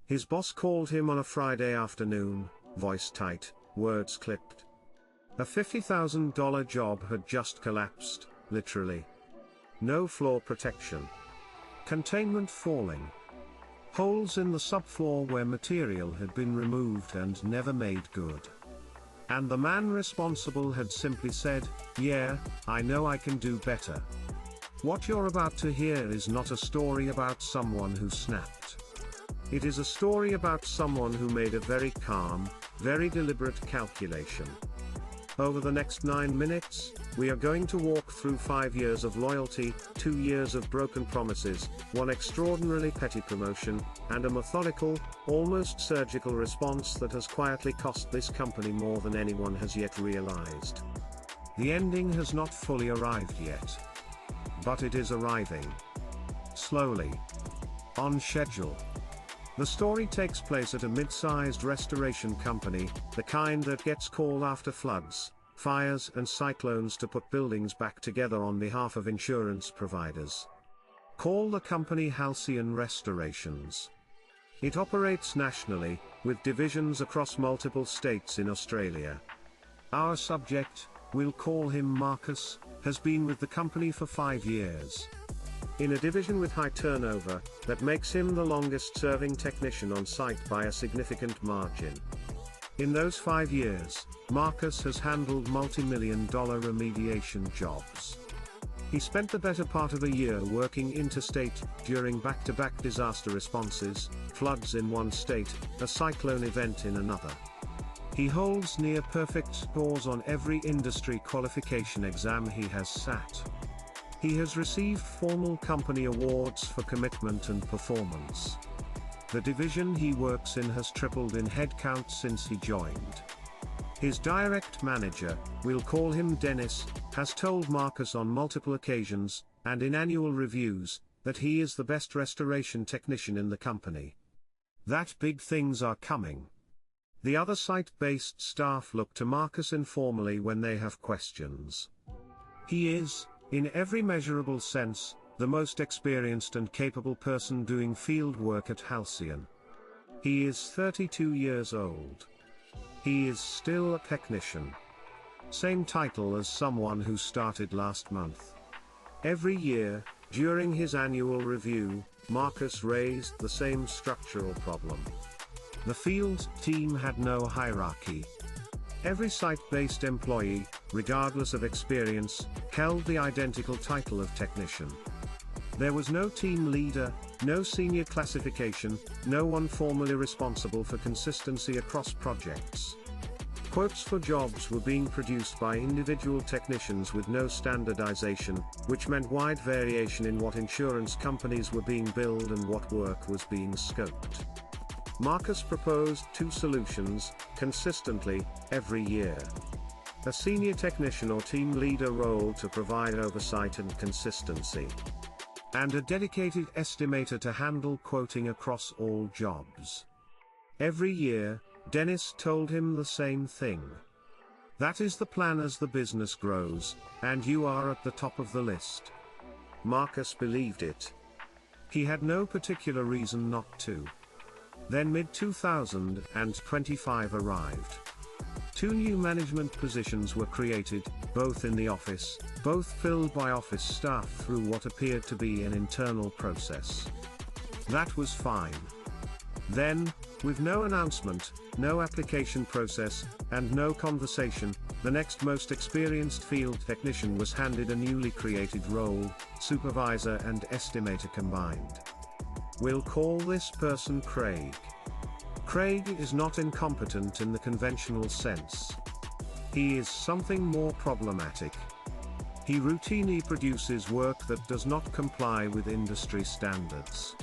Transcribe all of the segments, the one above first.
His boss called him on a Friday afternoon, voice tight, words clipped. A $50,000 job had just collapsed, literally. No floor protection. Containment falling. Holes in the subfloor where material had been removed and never made good. And the man responsible had simply said, "Yeah, I know I can do better." What you're about to hear is not a story about someone who snapped. It is a story about someone who made a very calm, very deliberate calculation. Over the next 9 minutes, we are going to walk through 5 years of loyalty, 2 years of broken promises, 1 extraordinarily petty promotion, and a methodical, almost surgical response that has quietly cost this company more than anyone has yet realized. The ending has not fully arrived yet. But it is arriving. Slowly. On schedule. The story takes place at a mid-sized restoration company, the kind that gets called after floods, fires and cyclones to put buildings back together on behalf of insurance providers. Call the company Halcyon Restorations. It operates nationally, with divisions across multiple states in Australia. Our subject, we'll call him Marcus, has been with the company for 5 years. In a division with high turnover, that makes him the longest-serving technician on site by a significant margin. In those 5 years, Marcus has handled multi-million-dollar remediation jobs. He spent the better part of a year working interstate, during back-to-back disaster responses, floods in one state, a cyclone event in another. He holds near-perfect scores on every industry qualification exam he has sat. He has received formal company awards for commitment and performance. The division he works in has tripled in headcount since he joined. His direct manager, we'll call him Dennis, has told Marcus on multiple occasions, and in annual reviews, that he is the best restoration technician in the company. That big things are coming. The other site-based staff look to Marcus informally when they have questions. He is, in every measurable sense, the most experienced and capable person doing field work at Halcyon. He is 32 years old. He is still a technician. Same title as someone who started last month. Every year, during his annual review, Marcus raised the same structural problem. The field team had no hierarchy. Every site-based employee, regardless of experience, held the identical title of technician. There was no team leader, no senior classification, no one formally responsible for consistency across projects. Quotes for jobs were being produced by individual technicians with no standardization, which meant wide variation in what insurance companies were being billed and what work was being scoped. Marcus proposed 2 solutions, consistently, every year. A senior technician or team leader role to provide oversight and consistency. And a dedicated estimator to handle quoting across all jobs. Every year, Dennis told him the same thing. That is the plan as the business grows, and you are at the top of the list. Marcus believed it. He had no particular reason not to. Then mid-2025 arrived. 2 new management positions were created, both in the office, both filled by office staff through what appeared to be an internal process. That was fine. Then, with no announcement, no application process, and no conversation, the next most experienced field technician was handed a newly created role, supervisor and estimator combined. We'll call this person Craig. Craig is not incompetent in the conventional sense. He is something more problematic. He routinely produces work that does not comply with industry standards.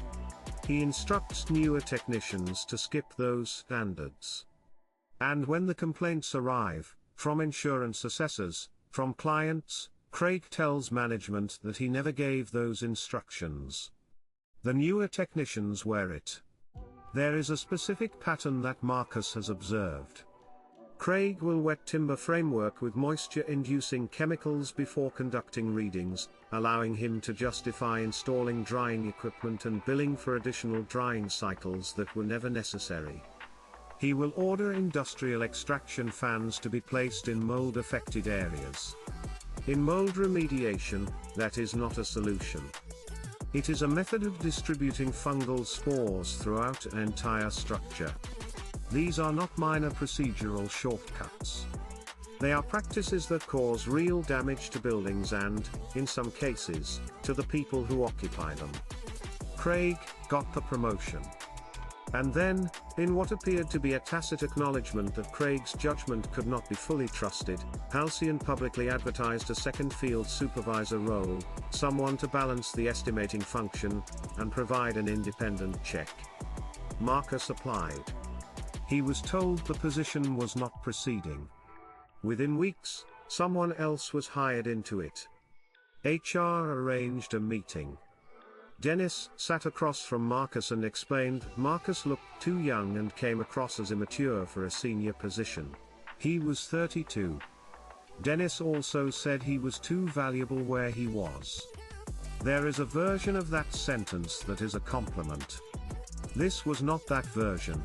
He instructs newer technicians to skip those standards. And when the complaints arrive, from insurance assessors, from clients, Craig tells management that he never gave those instructions. The newer technicians wear it. There is a specific pattern that Marcus has observed. Craig will wet timber framework with moisture-inducing chemicals before conducting readings, allowing him to justify installing drying equipment and billing for additional drying cycles that were never necessary. He will order industrial extraction fans to be placed in mold-affected areas. In mold remediation, that is not a solution. It is a method of distributing fungal spores throughout an entire structure. These are not minor procedural shortcuts. They are practices that cause real damage to buildings and, in some cases, to the people who occupy them. Craig got the promotion. And then, in what appeared to be a tacit acknowledgement that Craig's judgment could not be fully trusted, Halcyon publicly advertised a second field supervisor role, someone to balance the estimating function, and provide an independent check. Marcus applied. He was told the position was not proceeding. Within weeks, someone else was hired into it. HR arranged a meeting. Dennis sat across from Marcus and explained Marcus looked too young and came across as immature for a senior position. He was 32. Dennis also said he was too valuable where he was. There is a version of that sentence that is a compliment. This was not that version.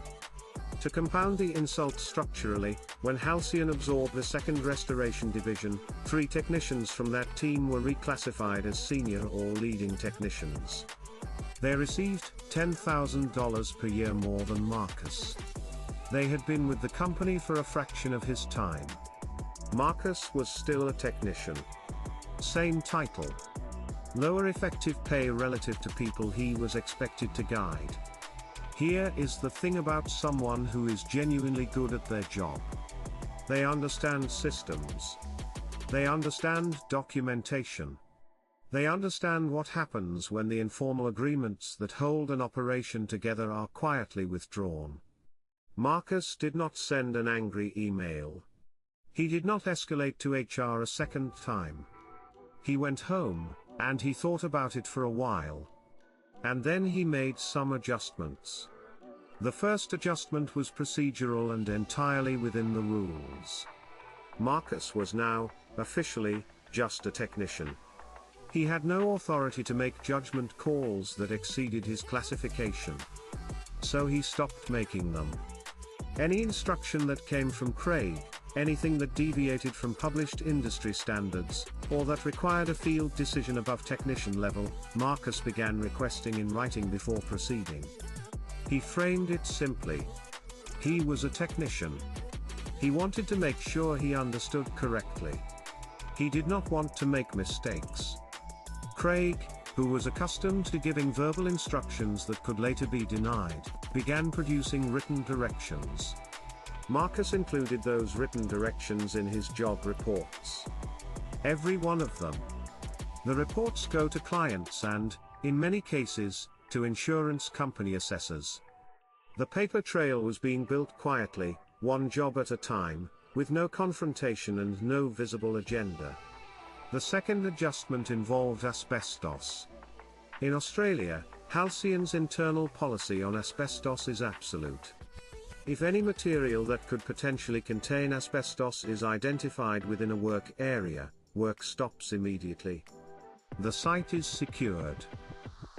To compound the insult structurally, when Halcyon absorbed the 2nd Restoration Division, 3 technicians from that team were reclassified as senior or leading technicians. They received $10,000 per year more than Marcus. They had been with the company for a fraction of his time. Marcus was still a technician. Same title. Lower effective pay relative to people he was expected to guide. Here is the thing about someone who is genuinely good at their job. They understand systems. They understand documentation. They understand what happens when the informal agreements that hold an operation together are quietly withdrawn. Marcus did not send an angry email. He did not escalate to HR a second time. He went home, and he thought about it for a while. And then he made some adjustments. The first adjustment was procedural and entirely within the rules. Marcus was now, officially, just a technician. He had no authority to make judgment calls that exceeded his classification. So he stopped making them. Any instruction that came from Craig, anything that deviated from published industry standards, or that required a field decision above technician level, Marcus began requesting in writing before proceeding. He framed it simply. He was a technician. He wanted to make sure he understood correctly. He did not want to make mistakes. Craig, who was accustomed to giving verbal instructions that could later be denied, began producing written directions. Marcus included those written directions in his job reports. Every one of them. The reports go to clients and, in many cases, to insurance company assessors. The paper trail was being built quietly, one job at a time, with no confrontation and no visible agenda. The second adjustment involved asbestos. In Australia, Halcyon's internal policy on asbestos is absolute. If any material that could potentially contain asbestos is identified within a work area, work stops immediately. The site is secured.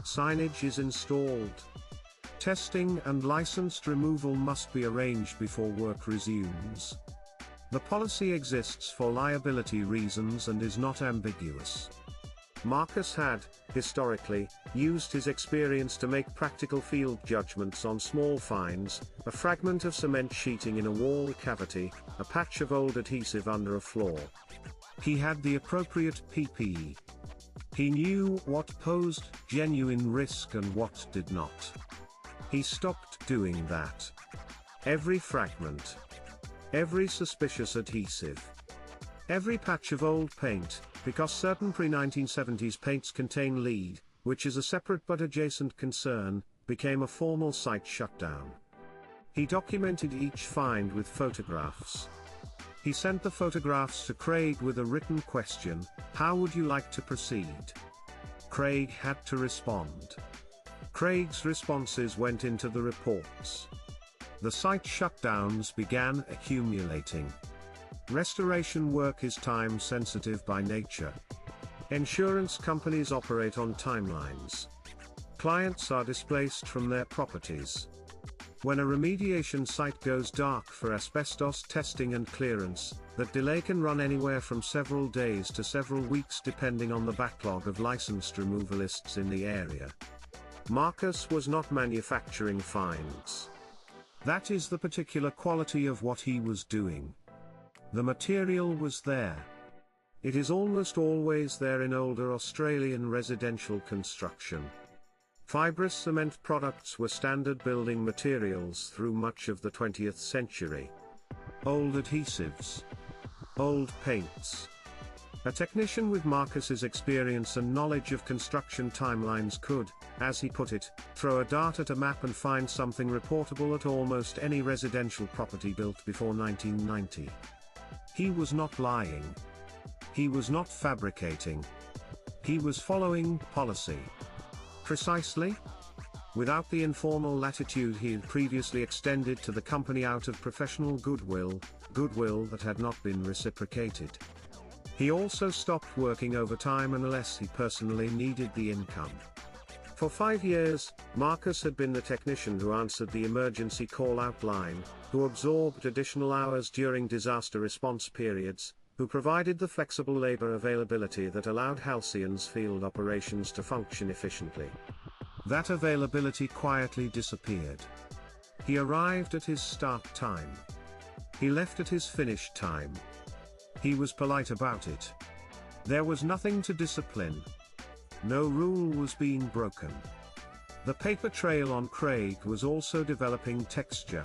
Signage is installed. Testing and licensed removal must be arranged before work resumes. The policy exists for liability reasons and is not ambiguous. Marcus had, historically, used his experience to make practical field judgments on small finds, a fragment of cement sheeting in a wall cavity, a patch of old adhesive under a floor. He had the appropriate PPE. He knew what posed genuine risk and what did not. He stopped doing that. Every fragment. Every suspicious adhesive. Every patch of old paint, because certain pre-1970s paints contain lead, which is a separate but adjacent concern, became a formal site shutdown. He documented each find with photographs. He sent the photographs to Craig with a written question, "How would you like to proceed?" Craig had to respond. Craig's responses went into the reports. The site shutdowns began accumulating. Restoration work is time-sensitive by nature. Insurance companies operate on timelines. Clients are displaced from their properties. When a remediation site goes dark for asbestos testing and clearance, that delay can run anywhere from several days to several weeks depending on the backlog of licensed removalists in the area. Marcus was not manufacturing fines. That is the particular quality of what he was doing. The material was there. It is almost always there in older Australian residential construction. Fibrous cement products were standard building materials through much of the 20th century. Old adhesives. Old paints. A technician with Marcus's experience and knowledge of construction timelines could, as he put it, throw a dart at a map and find something reportable at almost any residential property built before 1990. He was not lying. He was not fabricating. He was following policy. Precisely? Without the informal latitude he had previously extended to the company out of professional goodwill that had not been reciprocated. He also stopped working overtime unless he personally needed the income. For 5 years, Marcus had been the technician who answered the emergency call-out line, who absorbed additional hours during disaster response periods, who provided the flexible labor availability that allowed Halcyon's field operations to function efficiently. That availability quietly disappeared. He arrived at his start time. He left at his finish time. He was polite about it. There was nothing to discipline. No rule was being broken. The paper trail on Craig was also developing texture.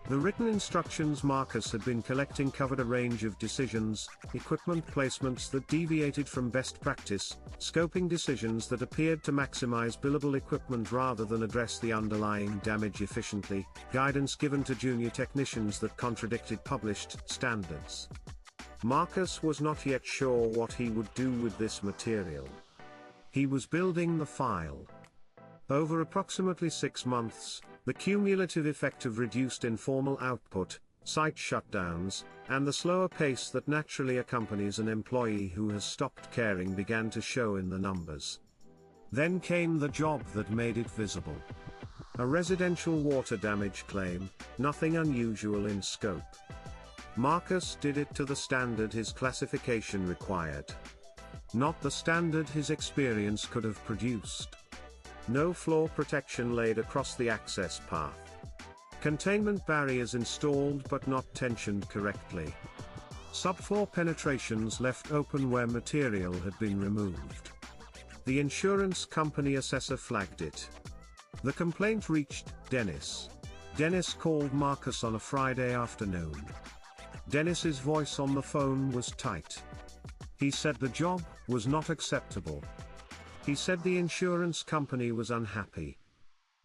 The written instructions Marcus had been collecting covered a range of decisions, equipment placements that deviated from best practice, scoping decisions that appeared to maximize billable equipment rather than address the underlying damage efficiently, guidance given to junior technicians that contradicted published standards. Marcus was not yet sure what he would do with this material. He was building the file. Over approximately 6 months, the cumulative effect of reduced informal output, site shutdowns, and the slower pace that naturally accompanies an employee who has stopped caring began to show in the numbers. Then came the job that made it visible. A residential water damage claim, nothing unusual in scope. Marcus did it to the standard his classification required. Not the standard his experience could have produced. No floor protection laid across the access path. Containment barriers installed but not tensioned correctly. Subfloor penetrations left open where material had been removed. The insurance company assessor flagged it. The complaint reached Dennis. Dennis called Marcus on a Friday afternoon. Dennis's voice on the phone was tight. He said the job was not acceptable. He said the insurance company was unhappy.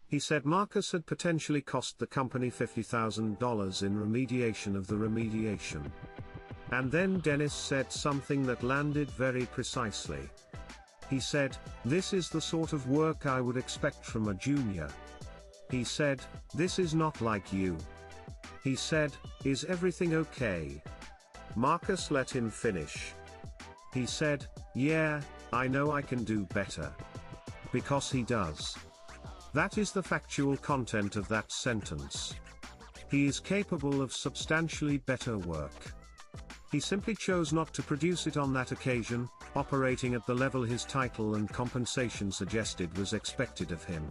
He said Marcus had potentially cost the company $50,000 in remediation of the remediation. And then Dennis said something that landed very precisely. He said, "This is the sort of work I would expect from a junior." He said, "This is not like you." He said, "Is everything okay?" Marcus let him finish. He said, "Yeah, I know I can do better." Because he does. That is the factual content of that sentence. He is capable of substantially better work. He simply chose not to produce it on that occasion, operating at the level his title and compensation suggested was expected of him.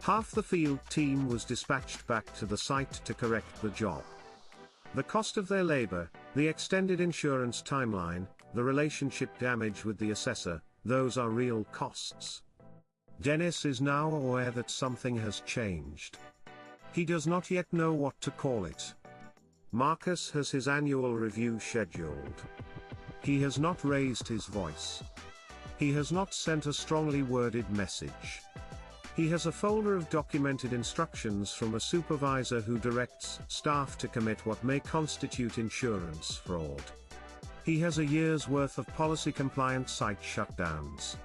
Half the field team was dispatched back to the site to correct the job. The cost of their labor, the extended insurance timeline, the relationship damage with the assessor, those are real costs. Dennis is now aware that something has changed. He does not yet know what to call it. Marcus has his annual review scheduled. He has not raised his voice. He has not sent a strongly worded message. He has a folder of documented instructions from a supervisor who directs staff to commit what may constitute insurance fraud. He has a year's worth of policy-compliant site shutdowns.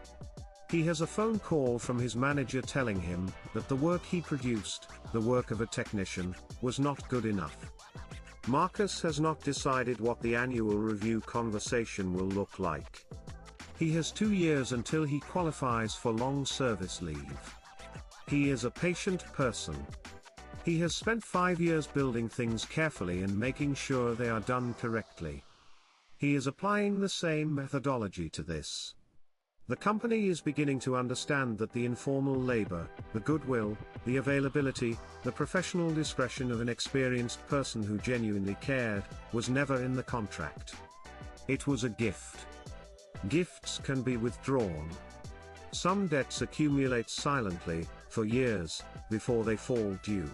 He has a phone call from his manager telling him that the work he produced, the work of a technician, was not good enough. Marcus has not decided what the annual review conversation will look like. He has 2 years until he qualifies for long service leave. He is a patient person. He has spent 5 years building things carefully and making sure they are done correctly. He is applying the same methodology to this. The company is beginning to understand that the informal labor, the goodwill, the availability, the professional discretion of an experienced person who genuinely cared, was never in the contract. It was a gift. Gifts can be withdrawn. Some debts accumulate silently, for years, before they fall due.